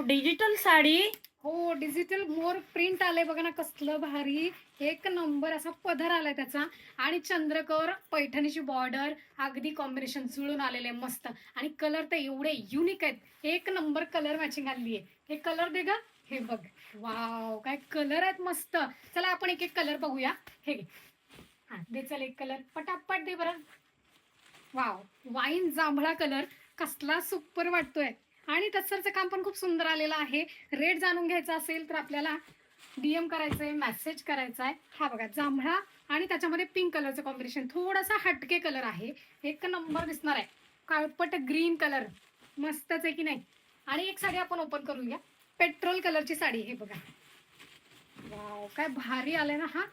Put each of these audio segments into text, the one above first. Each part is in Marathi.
डिजिटल साडी. हो, डिजिटल मोर प्रिंट आलंय बघा ना, कसलं भारी. एक नंबर असा पदर आलाय त्याचा आणि चंद्रकोर पैठणीची बॉर्डर अगदी कॉम्बिनेशन जुळून आलेले मस्त. आणि कलर तर एवढे युनिक आहेत. एक नंबर कलर मॅचिंग आली आहे. हे कलर दे ग. हे बघ, वाव काय कलर आहेत मस्त. चला आपण एक एक कलर बघूया. हे घे. हा दे, चल एक कलर पटापट दे बरं. वाव, वाईन जांभळा कलर कसला सुपर वाटतोय. आणि तसरचं काम पण खूप सुंदर आलेलं आहे. रेट जाणून घ्यायचा असेल तर आपल्याला DM करायचंय, मेसेज करायचा आहे. हा बघा, जांभळा आणि त्याच्यामध्ये पिंक कलरचं कॉम्बिनेशन, थोडासा हटके कलर आहे. एक नंबर दिसणार आहे. काळपट ग्रीन कलर मस्तच आहे की नाही. आणि एक साडी आपण ओपन करून घ्या. पेट्रोल कलरची साडी. हे बघा, वाव काय भारी आलंय ना. हा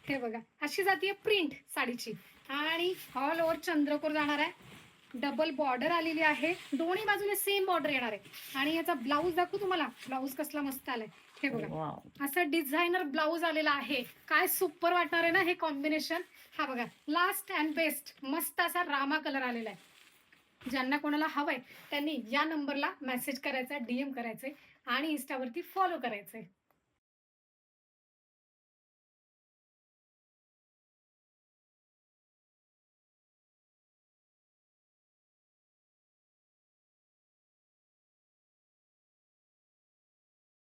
हे बघा, अशी जातीये प्रिंट साडीची. आणि ऑल ओव्हर चंद्रकोर जाणार आहे. डबल बॉर्डर आलेली आहे. दोन्ही बाजूने सेम बॉर्डर येणार आहे. आणि याचा ब्लाऊज दाखवू तुम्हाला. ब्लाऊज कसला मस्त आलाय. हे बघा, वाव. असं डिझायनर ब्लाऊज आलेला आहे. काय सुपर वाटणार आहे ना हे कॉम्बिनेशन. हा बघा, लास्ट अँड बेस्ट मस्त असा रामा कलर आलेला आहे. ज्यांना कोणाला हवंय त्यांनी या नंबरला मेसेज करायचा, DM करायचंय आणि इन्स्टावरती फॉलो करायचंय.